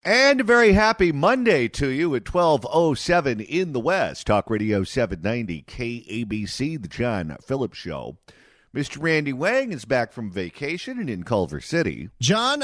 And a very happy Monday to you at 12:07 in the West. Talk Radio 790 KABC, the John Phillips Show. Mr. Randy Wang is back from vacation and in Culver City. John,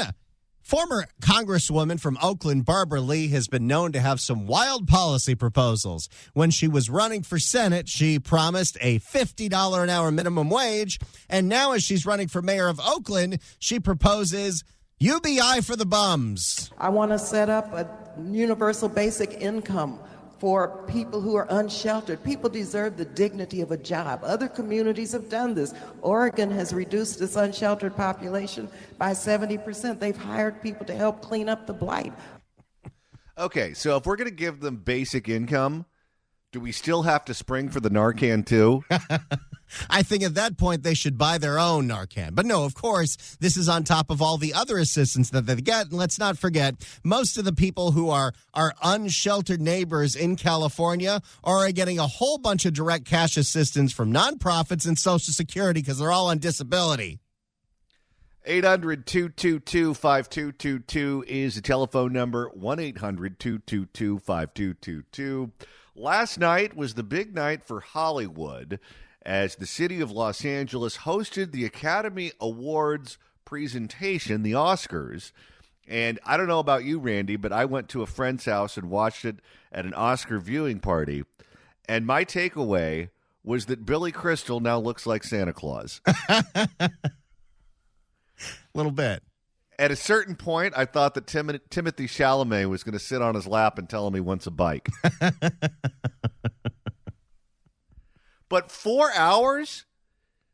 former Congresswoman from Oakland, Barbara Lee, has been known to have some wild policy proposals. When she was running for Senate, she promised a $50 an hour minimum wage. And now as she's running for mayor of Oakland, she proposes UBI for the bums. I want to set up a universal basic income for people who are unsheltered. People deserve the dignity of a job. Other communities have done this. Oregon has reduced its unsheltered population by 70%. They've hired people to help clean up the blight. Okay, so if we're going to give them basic income, do we still have to spring for the Narcan too? I think at that point they should buy their own Narcan. But no, of course, this is on top of all the other assistance that they get. And let's not forget, most of the people who are our unsheltered neighbors in California are getting a whole bunch of direct cash assistance from nonprofits and Social Security because they're all on disability. 800-222-5222 is the telephone number, 1-800-222-5222. Last night was the big night for Hollywood as the city of Los Angeles hosted the Academy Awards presentation, the Oscars. And I don't know about you, Randy, but I went to a friend's house and watched it at an Oscar viewing party. And my takeaway was that Billy Crystal now looks like Santa Claus. A little bit. At a certain point, I thought that Timothy Chalamet was going to sit on his lap and tell him he wants a bike. But 4 hours?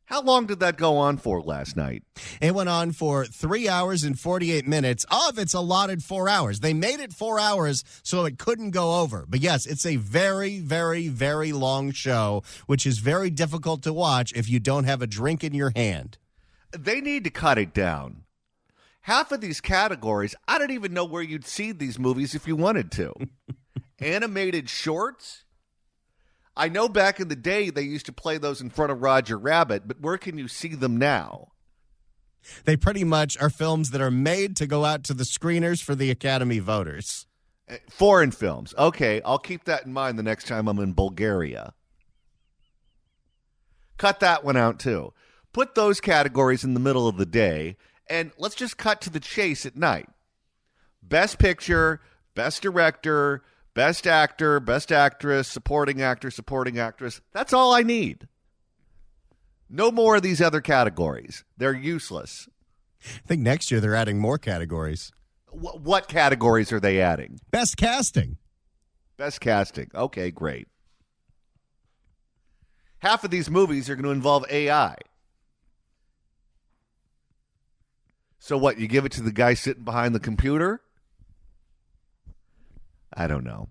How long did that go on for last night? It went on for 3 hours and 48 minutes. Of its allotted 4 hours. They made it 4 hours so it couldn't go over. But yes, it's a very, very, very long show, which is very difficult to watch if you don't have a drink in your hand. They need to cut it down. Half of these categories, I don't even know where you'd see these movies if you wanted to. Animated shorts? I know back in the day they used to play those in front of Roger Rabbit, but where can you see them now? They pretty much are films that are made to go out to the screeners for the Academy voters. Foreign films. Okay, I'll keep that in mind the next time I'm in Bulgaria. Cut that one out, too. Put those categories in the middle of the day, and let's just cut to the chase at night. Best Picture, Best Director, Best Actor, Best Actress, Supporting Actor, Supporting Actress. That's all I need. No more of these other categories. They're useless. I think next year they're adding more categories. What categories are they adding? Best Casting. Best Casting. Okay, great. Half of these movies are going to involve AI. So what, you give it to the guy sitting behind the computer? I don't know.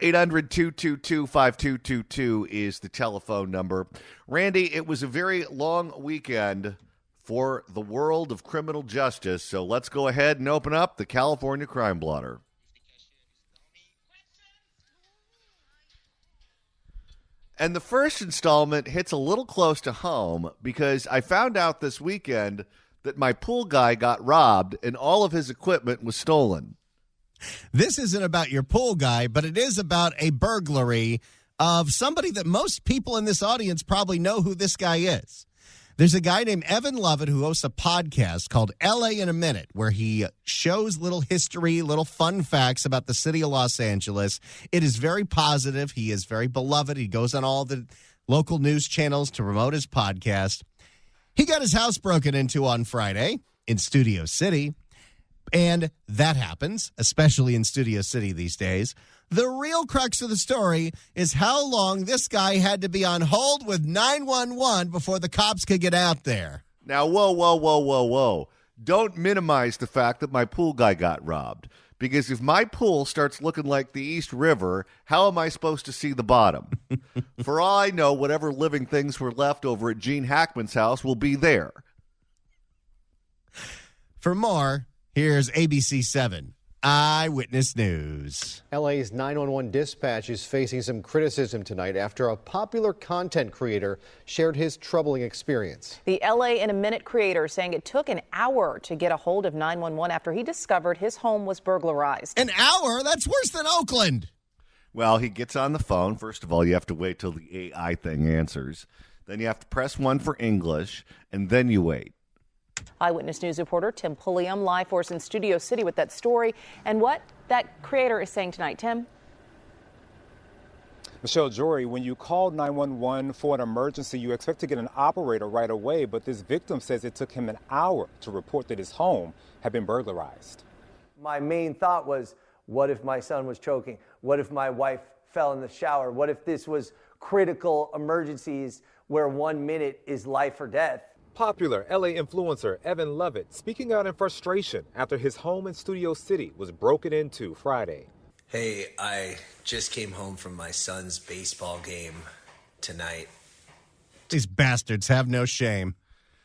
800-222-5222 is the telephone number. Randy, it was a very long weekend for the world of criminal justice, so let's go ahead and open up the California Crime Blotter. And the first installment hits a little close to home because I found out this weekend that my pool guy got robbed and all of his equipment was stolen. This isn't about your pool guy, but it is about a burglary of somebody that most people in this audience probably know who this guy is. There's a guy named Evan Lovett who hosts a podcast called LA in a Minute, where he shows little history, little fun facts about the city of Los Angeles. It is very positive. He is very beloved. He goes on all the local news channels to promote his podcast. He got his house broken into on Friday in Studio City. And that happens, especially in Studio City these days. The real crux of the story is how long this guy had to be on hold with 911 before the cops could get out there. Now, whoa. Don't minimize the fact that my pool guy got robbed. Because if my pool starts looking like the East River, how am I supposed to see the bottom? For all I know, whatever living things were left over at Gene Hackman's house will be there. For more, here's ABC 7. Eyewitness News. LA's 911 dispatch is facing some criticism tonight after a popular content creator shared his troubling experience. The LA in a Minute creator saying it took an hour to get a hold of 911 after he discovered his home was burglarized. An hour? That's worse than Oakland. Well, he gets on the phone. First of all, you have to wait till the AI thing answers. Then you have to press 1 for English, and then you wait. Eyewitness News reporter Tim Pulliam live for us in Studio City with that story and what that creator is saying tonight. Tim? Michelle Jory, when you call 911 for an emergency, you expect to get an operator right away, but this victim says it took him an hour to report that his home had been burglarized. My main thought was, what if my son was choking? What if my wife fell in the shower? What if this was critical emergencies where 1 minute is life or death? Popular LA influencer Evan Lovett speaking out in frustration after his home in Studio City was broken into Friday. Hey, I just came home from my son's baseball game tonight. These bastards have no shame.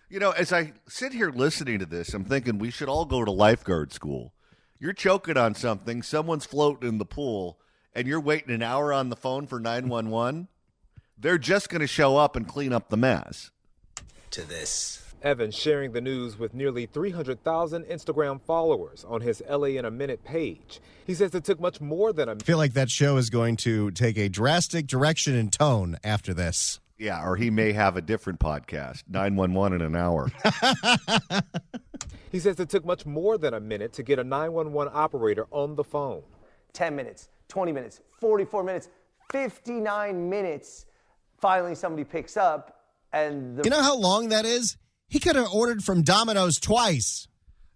You know, as I sit here listening to this, I'm thinking we should all go to lifeguard school. You're choking on something, someone's floating in the pool, and you're waiting an hour on the phone for 911. They're just going to show up and clean up the mess. To this. Evan sharing the news with nearly 300,000 Instagram followers on his LA in a Minute page. He says it took much more than a minute. I feel like that show is going to take a drastic direction in tone after this. Yeah, or he may have a different podcast, 911 in an hour. He says it took much more than a minute to get a 911 operator on the phone. 10 minutes, 20 minutes, 44 minutes, 59 minutes. Finally, somebody picks up. And you know how long that is? He could have ordered from Domino's twice.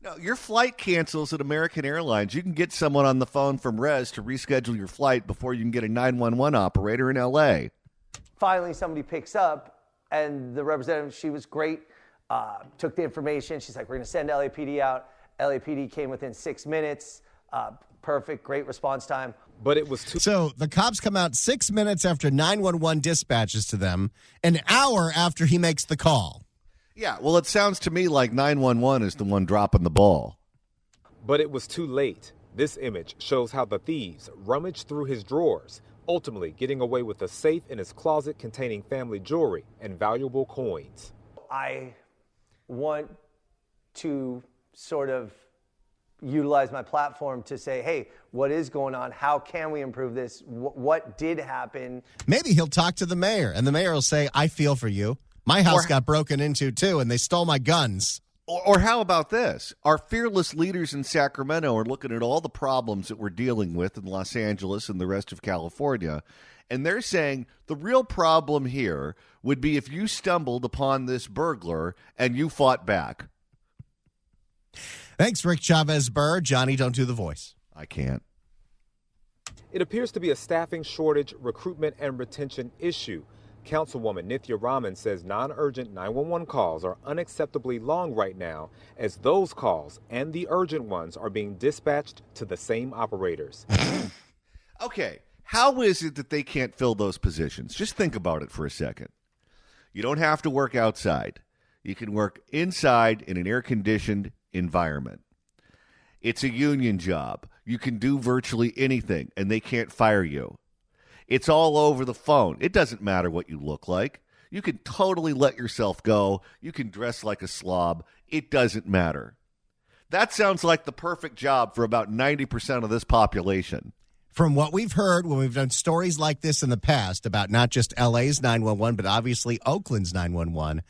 No, your flight cancels at American Airlines. You can get someone on the phone from Res to reschedule your flight before you can get a 911 operator in L.A. Finally, somebody picks up, and the representative, she was great, took the information. She's like, we're going to send LAPD out. LAPD came within 6 minutes. Perfect, great response time. But it was too. So the cops come out 6 minutes after 911 dispatches to them, an hour after he makes the call. Yeah, well, it sounds to me like 911 is the one dropping the ball. But it was too late. This image shows how the thieves rummaged through his drawers, ultimately getting away with a safe in his closet containing family jewelry and valuable coins. I want to sort of utilize my platform to say, hey, what is going on? How can we improve this? What did happen? Maybe he'll talk to the mayor, and the mayor will say, I feel for you. My house got broken into, too, and they stole my guns. Or how about this? Our fearless leaders in Sacramento are looking at all the problems that we're dealing with in Los Angeles and the rest of California, and they're saying the real problem here would be if you stumbled upon this burglar and you fought back. Thanks, Rick Chavez Burr. Johnny, don't do the voice. I can't. It appears to be a staffing shortage, recruitment, and retention issue. Councilwoman Nithya Raman says non-urgent 911 calls are unacceptably long right now, as those calls and the urgent ones are being dispatched to the same operators. Okay, how is it that they can't fill those positions? Just think about it for a second. You don't have to work outside. You can work inside in an air-conditioned environment. It's a union job. You can do virtually anything, and they can't fire you. It's all over the phone. It doesn't matter what you look like. You can totally let yourself go. You can dress like a slob. It doesn't matter. That sounds like the perfect job for about 90% of this population. From what we've heard when we've done stories like this in the past about not just LA's 911, but obviously Oakland's 911,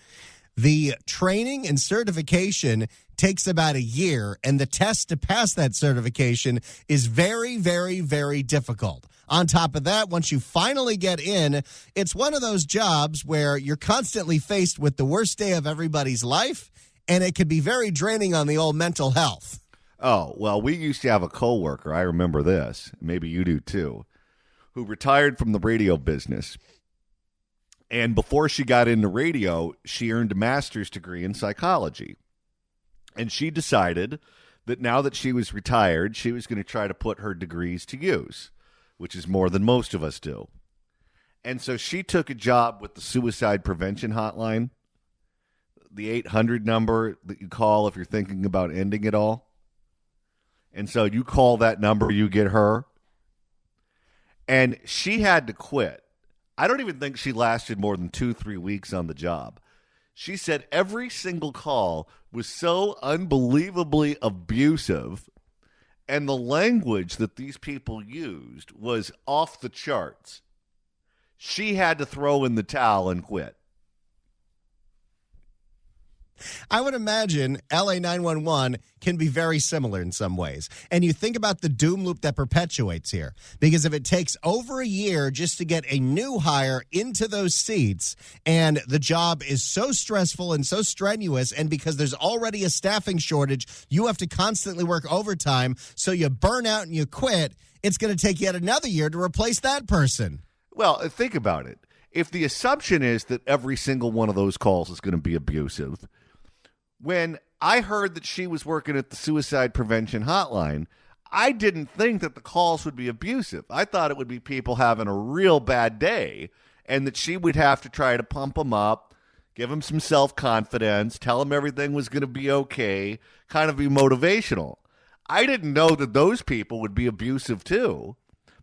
the training and certification takes about a year, and the test to pass that certification is very, very, very difficult. On top of that, once you finally get in, it's one of those jobs where you're constantly faced with the worst day of everybody's life, and it can be very draining on the old mental health. Oh, well, we used to have a coworker, I remember this, maybe you do too, who retired from the radio business. And before she got into radio, she earned a master's degree in psychology. And she decided that now that she was retired, she was going to try to put her degrees to use, which is more than most of us do. And so she took a job with the suicide prevention hotline, the 800 number that you call if you're thinking about ending it all. And so you call that number, you get her. And she had to quit. I don't even think she lasted more than 2-3 weeks on the job. She said every single call was so unbelievably abusive, and the language that these people used was off the charts. She had to throw in the towel and quit. I would imagine LA 911 can be very similar in some ways. And you think about the doom loop that perpetuates here. Because if it takes over a year just to get a new hire into those seats, and the job is so stressful and so strenuous, and because there's already a staffing shortage, you have to constantly work overtime, so you burn out and you quit, it's going to take yet another year to replace that person. Well, think about it. If the assumption is that every single one of those calls is going to be abusive, when I heard that she was working at the suicide prevention hotline, I didn't think that the calls would be abusive. I thought it would be people having a real bad day and that she would have to try to pump them up, give them some self-confidence, tell them everything was going to be okay, kind of be motivational. I didn't know that those people would be abusive too.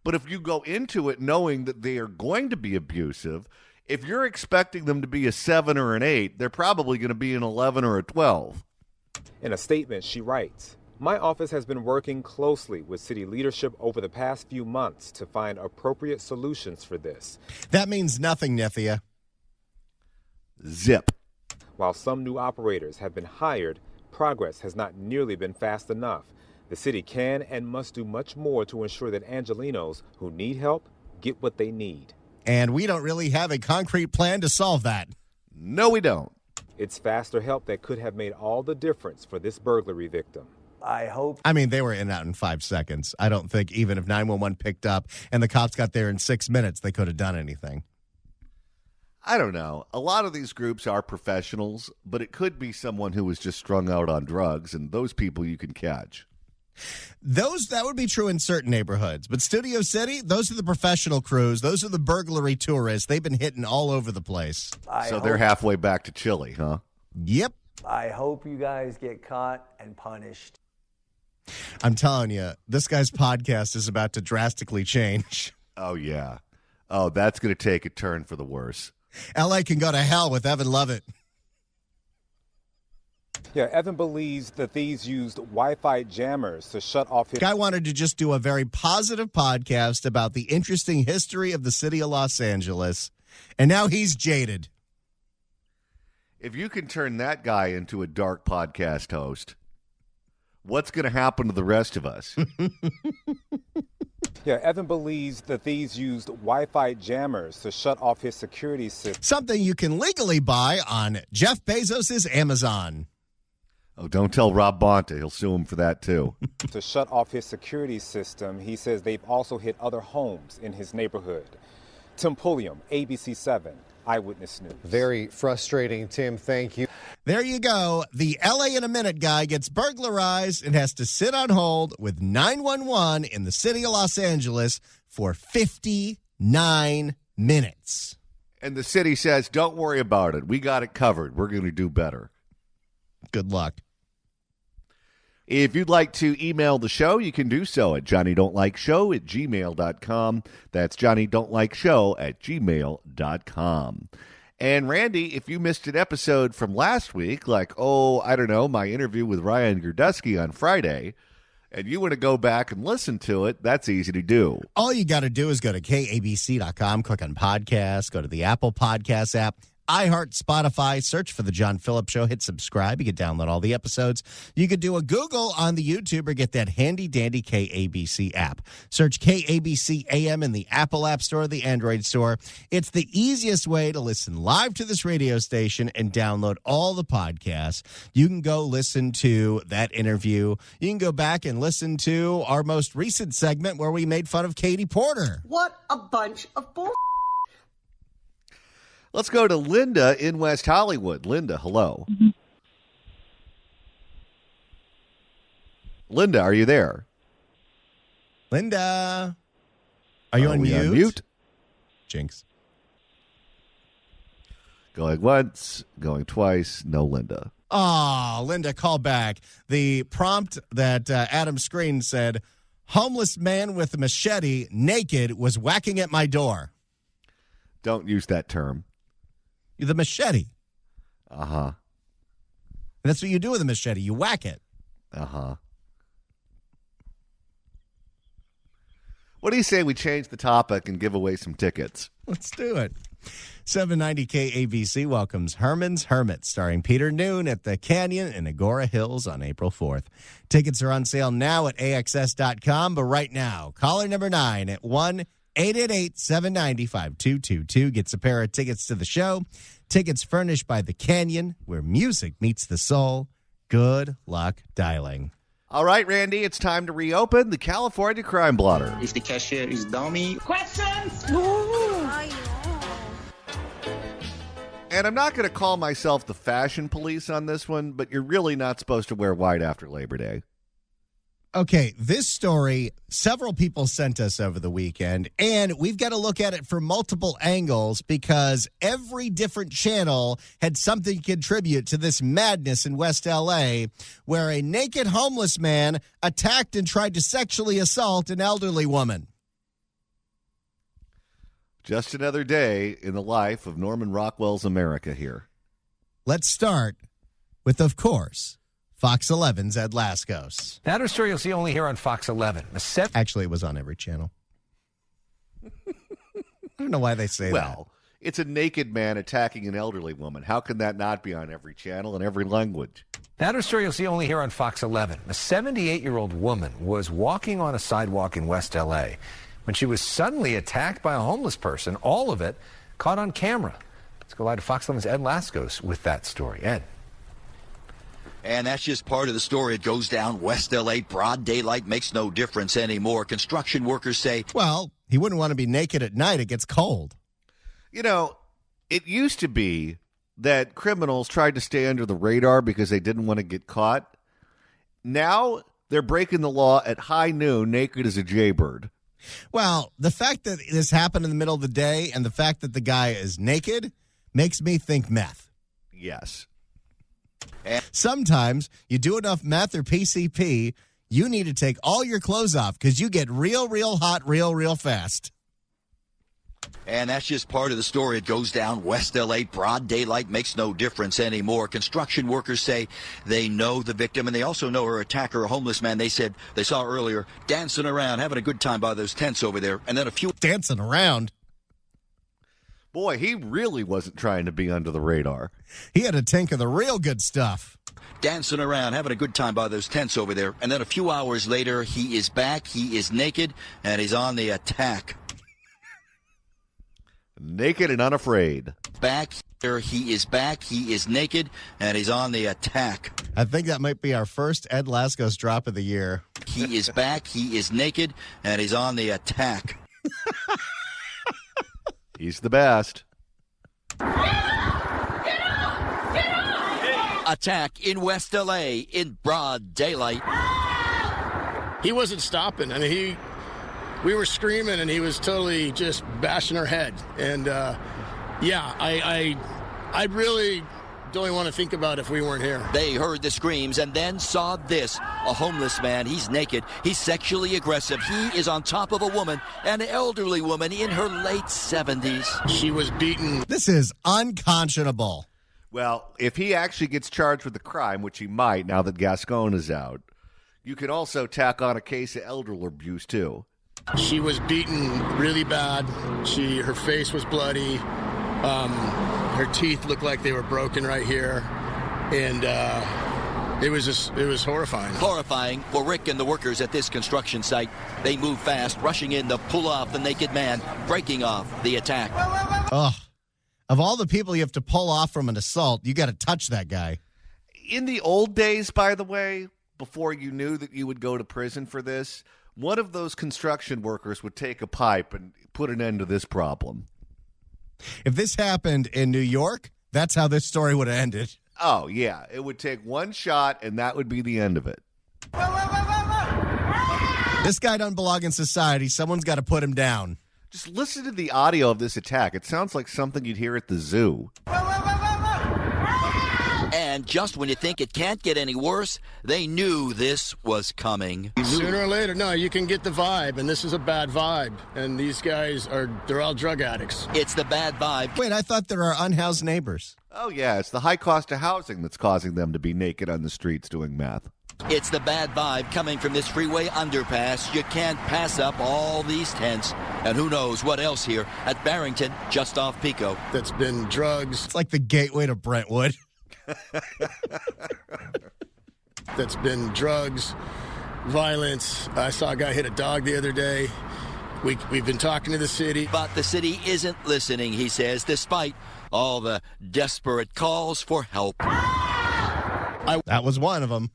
But if you go into it knowing that they are going to be abusive, if you're expecting them to be a 7 or an 8, they're probably going to be an 11 or a 12. In a statement, she writes, "My office has been working closely with city leadership over the past few months to find appropriate solutions for this." That means nothing, Nithya. Zip. While some new operators have been hired, progress has not nearly been fast enough. The city can and must do much more to ensure that Angelenos who need help get what they need. And we don't really have a concrete plan to solve that. No, we don't. It's faster help that could have made all the difference for this burglary victim. I mean, they were in and out in 5 seconds. I don't think even if 911 picked up and the cops got there in 6 minutes, they could have done anything. I don't know. A lot of these groups are professionals, but it could be someone who was just strung out on drugs, and those people you can catch. That would be true in certain neighborhoods. But Studio City, those are the professional crews. Those are the burglary tourists. They've been hitting all over the place. So they're halfway back to Chile, huh? Yep. I hope you guys get caught and punished. I'm telling you, this guy's podcast is about to drastically change. Oh, yeah. Oh, that's going to take a turn for the worse. LA can go to hell with Evan Lovett. Yeah, Evan believes that these used Wi-Fi jammers to shut off his... Guy wanted to just do a very positive podcast about the interesting history of the city of Los Angeles, and now he's jaded. If you can turn that guy into a dark podcast host, what's going to happen to the rest of us? Yeah, Evan believes that these used Wi-Fi jammers to shut off his security system. Something you can legally buy on Jeff Bezos' Amazon. Oh, don't tell Rob Bonta. He'll sue him for that, too. To shut off his security system, he says they've also hit other homes in his neighborhood. Tim Pulliam, ABC7, Eyewitness News. Very frustrating, Tim. Thank you. There you go. The LA in a Minute guy gets burglarized and has to sit on hold with 911 in the city of Los Angeles for 59 minutes. And the city says, don't worry about it. We got it covered. We're going to do better. Good luck. If you'd like to email the show, you can do so at johnnydon'tlikeshow@gmail.com. That's johnnydon'tlikeshow@gmail.com. And Randy, if you missed an episode from last week, like, my interview with Ryan Girdusky on Friday, and you want to go back and listen to it, that's easy to do. All you got to do is go to kabc.com, click on podcasts, go to the Apple Podcasts app, iHeart, Spotify, search for The John Phillips Show, hit subscribe. You can download all the episodes. You could do a Google on the YouTube or get that handy-dandy KABC app. Search KABC AM in the Apple App Store or the Android Store. It's the easiest way to listen live to this radio station and download all the podcasts. You can go listen to that interview. You can go back and listen to our most recent segment where we made fun of Katie Porter. What a bunch of bull. Let's go to Linda in West Hollywood. Linda, hello. Mm-hmm. Linda, are you there? Linda, are you on we mute? on mute? Jinx. Going once, going twice. No, Linda. Oh, Linda, call back. The prompt that Adam screened said, homeless man with a machete, naked, was whacking at my door. Don't use that term. The machete. Uh-huh. That's what you do with a machete. You whack it. Uh-huh. What do you say we change the topic and give away some tickets? Let's do it. 790 KABC welcomes Herman's Hermit, starring Peter Noon at the Canyon in Agora Hills on April 4th. Tickets are on sale now at AXS.com, but right now, caller number 9 at 1-888-790-5222 gets a pair of tickets to the show. Tickets furnished by the Canyon, where music meets the soul. Good luck dialing. All right, Randy, it's time to reopen the California Crime Blotter. If the cashier is dummy. Questions? And I'm not going to call myself the fashion police on this one, but you're really not supposed to wear white after Labor Day. Okay, this story, several people sent us over the weekend, and we've got to look at it from multiple angles because every different channel had something to contribute to this madness in West L.A., where a naked homeless man attacked and tried to sexually assault an elderly woman. Just another day in the life of Norman Rockwell's America here. Let's start with, of course, Fox 11's Ed Laskos. That story you'll see only here on Fox 11. Actually, it was on every channel. I don't know why they say that. Well, it's a naked man attacking an elderly woman. How can that not be on every channel and every language? That story you'll see only here on Fox 11. A 78-year-old woman was walking on a sidewalk in West L.A. when she was suddenly attacked by a homeless person, all of it caught on camera. Let's go live to Fox 11's Ed Laskos with that story. Ed. And that's just part of the story. It goes down West L.A. Broad daylight makes no difference anymore. Construction workers say, well, he wouldn't want to be naked at night. It gets cold. You know, it used to be that criminals tried to stay under the radar because they didn't want to get caught. Now they're breaking the law at high noon, naked as a jaybird. Well, the fact that this happened in the middle of the day and the fact that the guy is naked makes me think meth. Yes. Sometimes you do enough meth or PCP, you need to take all your clothes off because you get real hot real fast. and that's just part of the story. It goes down West L.A. Broad daylight makes no difference anymore. Construction workers say they know the victim, and they also know her attacker, a homeless man. They said they saw earlier dancing around, having a good time by those tents over there, and then a few... Dancing around? Boy, he really wasn't trying to be under the radar. He had a tank of the real good stuff. Dancing around, having a good time by those tents over there. And then a few hours later, he is back, he is naked, and he's on the attack. Naked and unafraid. Back here, he is back, he is naked, and he's on the attack. I think that might be our first Ed Laskos drop of the year. He is back, he is naked, and he's on the attack. He's the best. Attack in West L.A. in broad daylight. He wasn't stopping. I mean, we were screaming, and he was totally just bashing our head. And I really don't even want to think about if we weren't here. They heard the screams and then saw this. A homeless man. He's naked. He's sexually aggressive. He is on top of a woman, an elderly woman in her late 70s. She was beaten. This is unconscionable. Well, if he actually gets charged with the crime, which he might now that Gascon is out, you could also tack on a case of elder abuse, too. She was beaten really bad. Her face was bloody. Her teeth looked like they were broken right here. And it was horrifying. Horrifying for Rick and the workers at this construction site. They move fast, rushing in to pull off the naked man, breaking off the attack. Ugh. Of all the people you have to pull off from an assault, you got to touch that guy. In the old days, by the way, before you knew that you would go to prison for this, one of those construction workers would take a pipe and put an end to this problem. If this happened in New York, that's how this story would have ended. Oh, yeah. It would take one shot, and that would be the end of it. This guy doesn't belong in society. Someone's got to put him down. Just listen to the audio of this attack. It sounds like something you'd hear at the zoo. And just when you think it can't get any worse, they knew this was coming. Sooner or later, no, you can get the vibe, and this is a bad vibe. And these guys they're all drug addicts. It's the bad vibe. Wait, I thought there are unhoused neighbors. Oh, yeah, it's the high cost of housing that's causing them to be naked on the streets doing meth. It's the bad vibe coming from this freeway underpass. You can't pass up all these tents. And who knows what else here at Barrington, just off Pico. That's been drugs. It's like the gateway to Brentwood. That's been drugs, violence. I saw a guy hit a dog the other day. We've been talking to the city. But the city isn't listening, he says, despite all the desperate calls for help. That was one of them.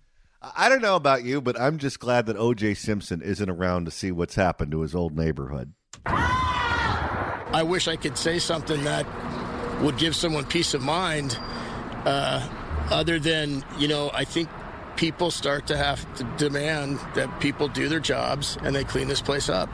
I don't know about you, but I'm just glad that O.J. Simpson isn't around to see what's happened to his old neighborhood. I wish I could say something that would give someone peace of mind, other than, I think people start to have to demand that people do their jobs and they clean this place up.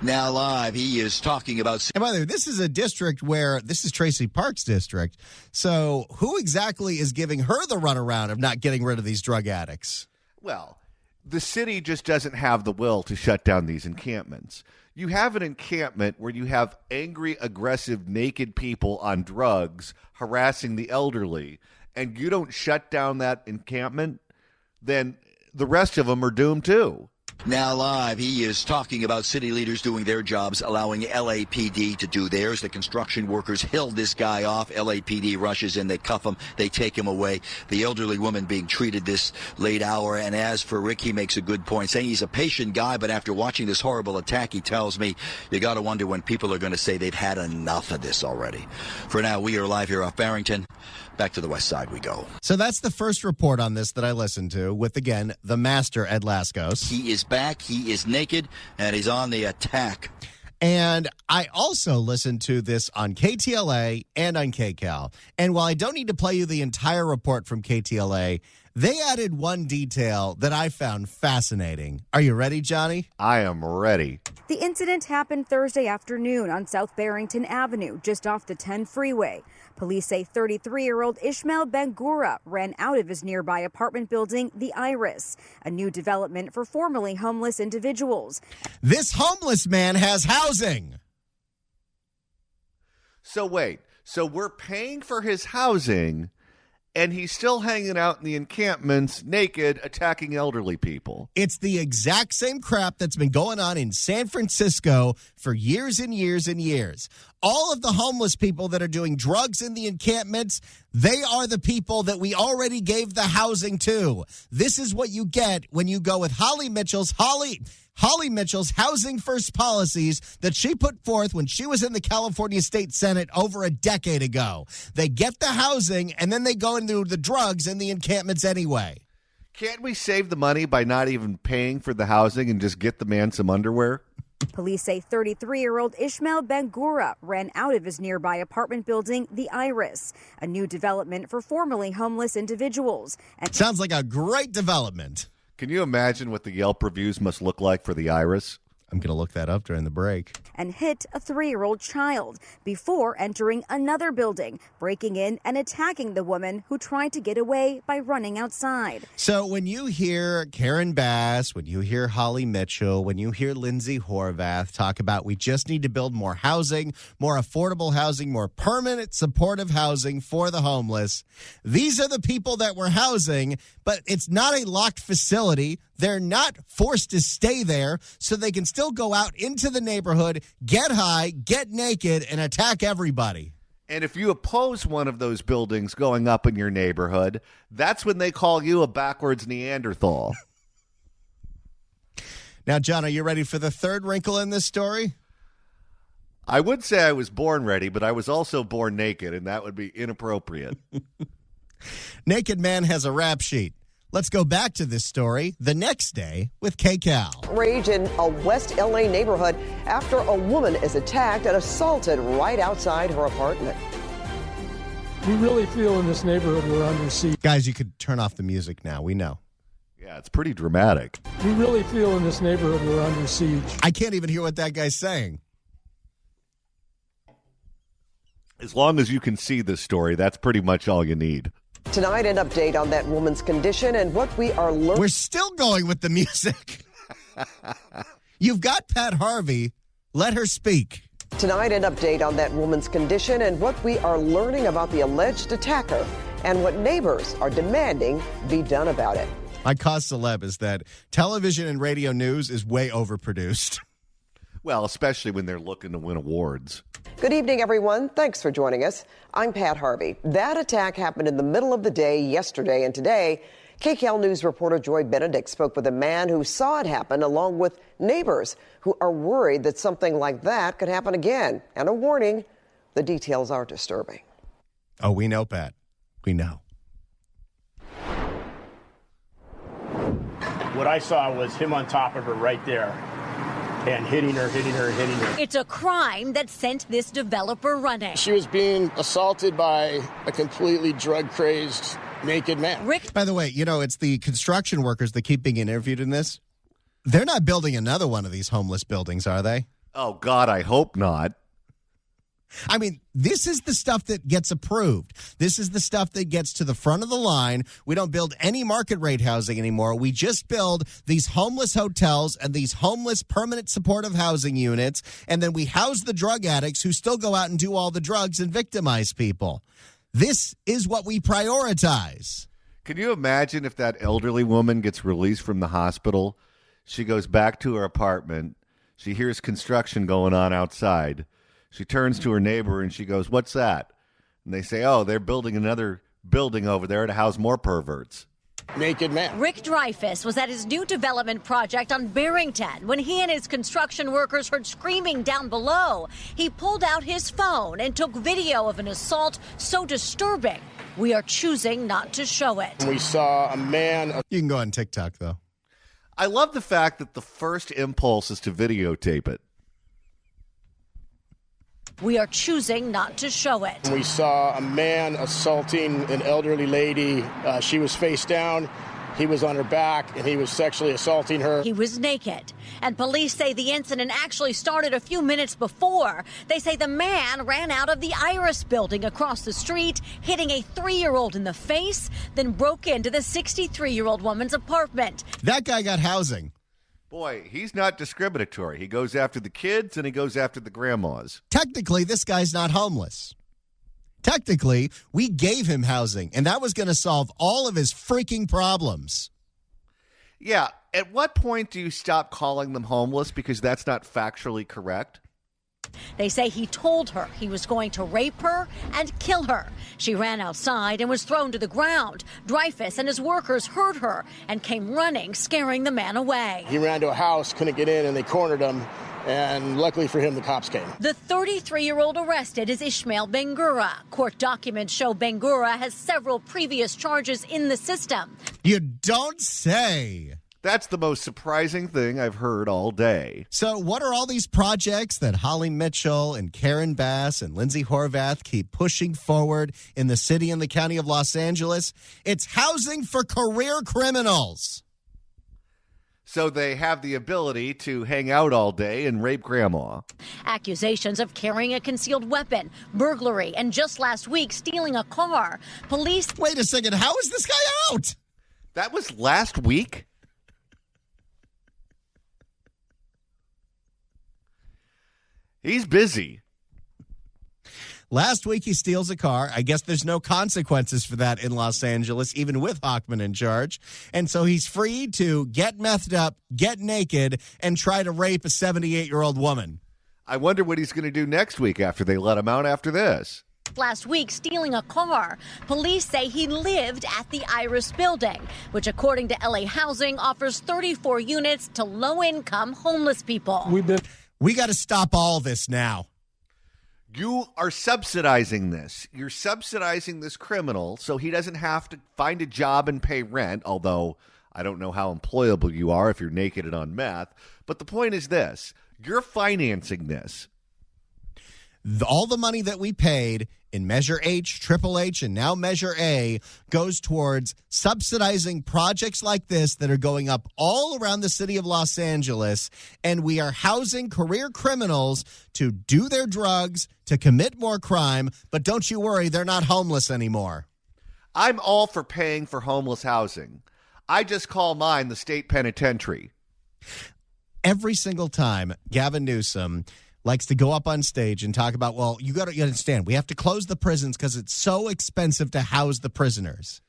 Now live, he is talking about... And by the way, this is a district where, this is Tracy Park's district, so who exactly is giving her the runaround of not getting rid of these drug addicts? Well, the city just doesn't have the will to shut down these encampments. You have an encampment where you have angry, aggressive, naked people on drugs harassing the elderly, and you don't shut down that encampment, then the rest of them are doomed too. Now live, he is talking about city leaders doing their jobs, allowing LAPD to do theirs. The construction workers held this guy off. LAPD rushes in, they cuff him, they take him away. The elderly woman being treated this late hour. And as for Rick, he makes a good point, saying he's a patient guy, but after watching this horrible attack, he tells me, you got to wonder when people are going to say they've had enough of this already. For now, we are live here off Barrington. Back to the west side we go. So that's the first report on this that I listened to with, again, the master, Ed Laskos. He is back, he is naked, and he's on the attack. And I also listened to this on KTLA and on KCAL. And while I don't need to play you the entire report from KTLA, they added one detail that I found fascinating. Are you ready, Johnny? I am ready. The incident happened Thursday afternoon on South Barrington Avenue, just off the 10 freeway. Police say 33-year-old Ishmael Bangura ran out of his nearby apartment building, the Iris, a new development for formerly homeless individuals. This homeless man has housing. So wait, so we're paying for his housing, and he's still hanging out in the encampments naked, attacking elderly people. It's the exact same crap that's been going on in San Francisco for years and years and years. All of the homeless people that are doing drugs in the encampments, they are the people that we already gave the housing to. This is what you get when you go with Holly Mitchell's housing first policies that she put forth when she was in the California State Senate over a decade ago. They get the housing and then they go into the drugs in the encampments anyway. Can't we save the money by not even paying for the housing and just get the man some underwear? Police say 33-year-old Ishmael Bangura ran out of his nearby apartment building, the Iris, a new development for formerly homeless individuals. And sounds like a great development. Can you imagine what the Yelp reviews must look like for the Iris? I'm going to look that up during the break. And hit a 3-year-old child before entering another building, breaking in and attacking the woman who tried to get away by running outside. So when you hear Karen Bass, when you hear Holly Mitchell, when you hear Lindsay Horvath talk about we just need to build more housing, more affordable housing, more permanent supportive housing for the homeless, these are the people that we're housing, but it's not a locked facility. They're not forced to stay there, so they can still go out into the neighborhood, get high, get naked, and attack everybody. And if you oppose one of those buildings going up in your neighborhood, that's when they call you a backwards Neanderthal. Now, John, are you ready for the third wrinkle in this story? I would say I was born ready, but I was also born naked, and that would be inappropriate. Naked man has a rap sheet. Let's go back to this story the next day with KCAL. Rage in a West LA neighborhood after a woman is attacked and assaulted right outside her apartment. We really feel in this neighborhood we're under siege. Guys, you could turn off the music now. We know. Yeah, it's pretty dramatic. We really feel in this neighborhood we're under siege. I can't even hear what that guy's saying. As long as you can see this story, that's pretty much all you need. Tonight, an update on that woman's condition and what we are learning. We're still going with the music. You've got Pat Harvey. Let her speak. Tonight, an update on that woman's condition and what we are learning about the alleged attacker and what neighbors are demanding be done about it. My cause celeb is that television and radio news is way overproduced. Well, especially when they're looking to win awards. Good evening, everyone. Thanks for joining us. I'm Pat Harvey. That attack happened in the middle of the day yesterday, and today, KCAL News reporter Joy Benedict spoke with a man who saw it happen, along with neighbors who are worried that something like that could happen again. And a warning, the details are disturbing. Oh, we know, Pat. We know. What I saw was him on top of her right there and hitting her. It's a crime that sent this developer running. She was being assaulted by a completely drug-crazed naked man. By the way, it's the construction workers that keep being interviewed in this. They're not building another one of these homeless buildings, are they? Oh, God, I hope not. I mean, this is the stuff that gets approved. This is the stuff that gets to the front of the line. We don't build any market rate housing anymore. We just build these homeless hotels and these homeless permanent supportive housing units, and then we house the drug addicts who still go out and do all the drugs and victimize people. This is what we prioritize. Can you imagine if that elderly woman gets released from the hospital? She goes back to her apartment. She hears construction going on outside. She turns to her neighbor and she goes, "What's that?" And they say, "Oh, they're building another building over there to house more perverts." Naked man. Rick Dreyfuss was at his new development project on Barrington when he and his construction workers heard screaming down below. He pulled out his phone and took video of an assault so disturbing, we are choosing not to show it. We saw a man. You can go on TikTok, though. I love the fact that the first impulse is to videotape it. We are choosing not to show it. We saw a man assaulting an elderly lady. She was face down. He was on her back, and he was sexually assaulting her. He was naked. And police say the incident actually started a few minutes before. They say the man ran out of the Iris building across the street, hitting a 3-year-old in the face, then broke into the 63-year-old woman's apartment. That guy got housing. Boy, he's not discriminatory. He goes after the kids and he goes after the grandmas. Technically, this guy's not homeless. Technically, we gave him housing, and that was going to solve all of his freaking problems. Yeah. At what point do you stop calling them homeless because that's not factually correct? They say he told her he was going to rape her and kill her. She ran outside and was thrown to the ground. Dreyfuss and his workers heard her and came running, scaring the man away. He ran to a house, couldn't get in, and they cornered him. And luckily for him, the cops came. The 33-year-old arrested is Ishmael Bengura. Court documents show Bengura has several previous charges in the system. You don't say. That's the most surprising thing I've heard all day. So what are all these projects that Holly Mitchell and Karen Bass and Lindsay Horvath keep pushing forward in the city and the county of Los Angeles? It's housing for career criminals. So they have the ability to hang out all day and rape grandma. Accusations of carrying a concealed weapon, burglary, and just last week stealing a car. Police... Wait a second, how is this guy out? That was last week? He's busy. Last week he steals a car. I guess there's no consequences for that in Los Angeles, even with Hochman in charge. And so he's free to get methed up, get naked, and try to rape a 78-year-old woman. I wonder what he's going to do next week after they let him out after this. Last week, stealing a car. Police say he lived at the Iris building, which, according to LA Housing, offers 34 units to low-income homeless people. We got to stop all this now. You are subsidizing this. You're subsidizing this criminal so he doesn't have to find a job and pay rent, although I don't know how employable you are if you're naked and on meth. But the point is this. You're financing this. All the money that we paid in Measure H, Triple H, and now Measure A goes towards subsidizing projects like this that are going up all around the city of Los Angeles, and we are housing career criminals to do their drugs, to commit more crime, but don't you worry, they're not homeless anymore. I'm all for paying for homeless housing. I just call mine the state penitentiary. Every single time Gavin Newsom likes to go up on stage and talk about, well, you got to understand, we have to close the prisons because it's so expensive to house the prisoners.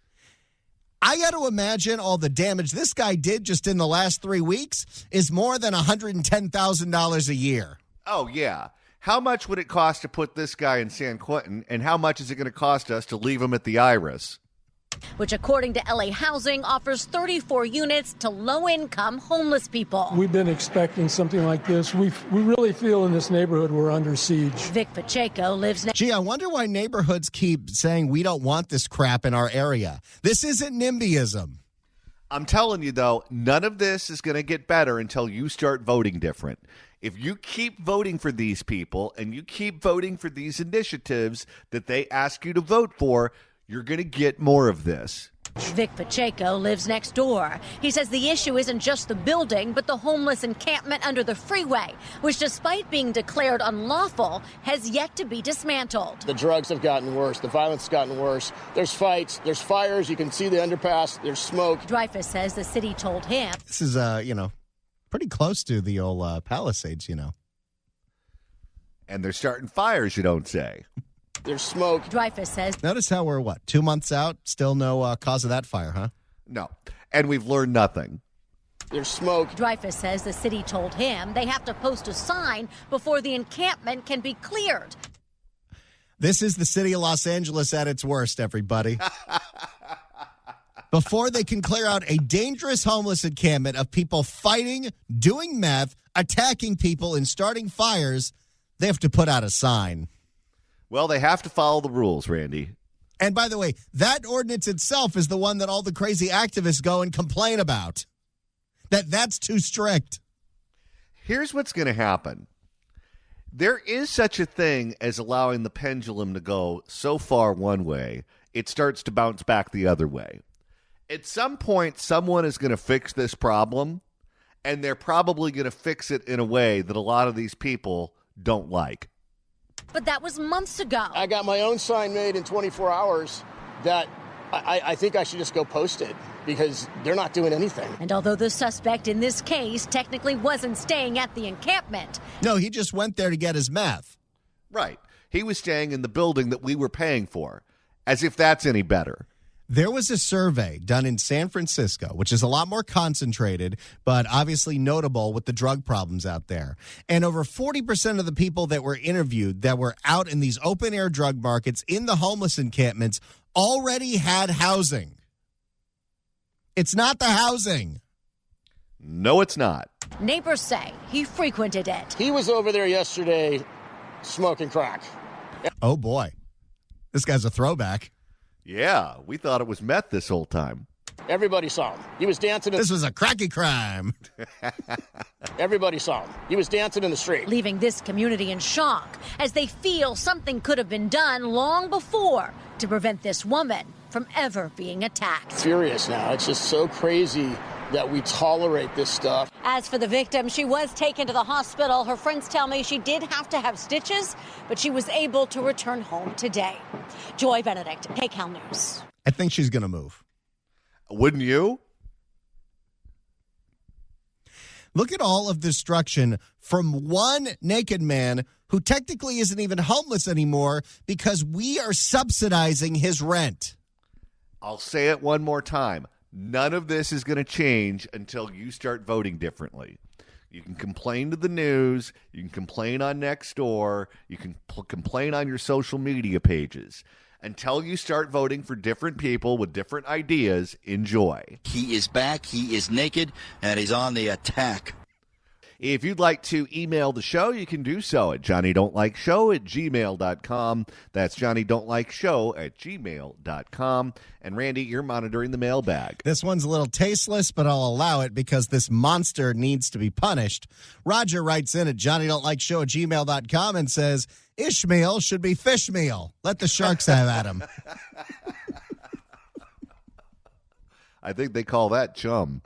I got to imagine all the damage this guy did just in the last 3 weeks is more than $110,000 a year. Oh, yeah. How much would it cost to put this guy in San Quentin, and how much is it going to cost us to leave him at the Iris? Which, according to LA Housing, offers 34 units to low-income homeless people. We've been expecting something like this. We really feel in this neighborhood we're under siege. Vic Pacheco lives next. Gee, I wonder why neighborhoods keep saying we don't want this crap in our area. This isn't NIMBYism. I'm telling you, though, none of this is going to get better until you start voting different. If you keep voting for these people and you keep voting for these initiatives that they ask you to vote for, you're going to get more of this. Vic Pacheco lives next door. He says the issue isn't just the building, but the homeless encampment under the freeway, which, despite being declared unlawful, has yet to be dismantled. The drugs have gotten worse. The violence has gotten worse. There's fights. There's fires. You can see the underpass. There's smoke. Dreyfus says the city told him. This is, pretty close to the old Palisades, And they're starting fires, you don't say. There's smoke. Dreyfus says. Notice how we're, 2 months out? Still no cause of that fire, huh? No. And we've learned nothing. There's smoke. Dreyfus says the city told him they have to post a sign before the encampment can be cleared. This is the city of Los Angeles at its worst, everybody. Before they can clear out a dangerous homeless encampment of people fighting, doing meth, attacking people, and starting fires, they have to put out a sign. Well, they have to follow the rules, Randy. And by the way, that ordinance itself is the one that all the crazy activists go and complain about. That's too strict. Here's what's going to happen. There is such a thing as allowing the pendulum to go so far one way, it starts to bounce back the other way. At some point, someone is going to fix this problem, and they're probably going to fix it in a way that a lot of these people don't like. But that was months ago. I got my own sign made in 24 hours that I think I should just go post it because they're not doing anything. And although the suspect in this case technically wasn't staying at the encampment. No, he just went there to get his meth. Right. He was staying in the building that we were paying for, as if that's any better. There was a survey done in San Francisco, which is a lot more concentrated, but obviously notable with the drug problems out there. And over 40% of the people that were interviewed that were out in these open-air drug markets in the homeless encampments already had housing. It's not the housing. No, it's not. Neighbors say he frequented it. He was over there yesterday smoking crack. Oh, boy. This guy's a throwback. Yeah, we thought it was meth this whole time. Everybody saw him. He was dancing. This was a cracky crime. Everybody saw him. He was dancing in the street. Leaving this community in shock as they feel something could have been done long before to prevent this woman from ever being attacked. Furious now. It's just so crazy that we tolerate this stuff. As for the victim, she was taken to the hospital. Her friends tell me she did have to have stitches, but she was able to return home today. Joy Benedict, KCAL News. I think she's going to move. Wouldn't you? Look at all of destruction from one naked man who technically isn't even homeless anymore because we are subsidizing his rent. I'll say it one more time. None of this is going to change until you start voting differently. You can complain to the news. You can complain on Nextdoor. You can complain on your social media pages. Until you start voting for different people with different ideas, enjoy. He is back. He is naked, and he's on the attack. If you'd like to email the show, you can do so at johnnydon'tlikeshow@gmail.com. That's johnnydon'tlikeshow@gmail.com. And Randy, you're monitoring the mailbag. This one's a little tasteless, but I'll allow it because this monster needs to be punished. Roger writes in at johnnydon'tlikeshow@gmail.com and says, Ishmael should be fish meal. Let the sharks have at him. I think they call that chum.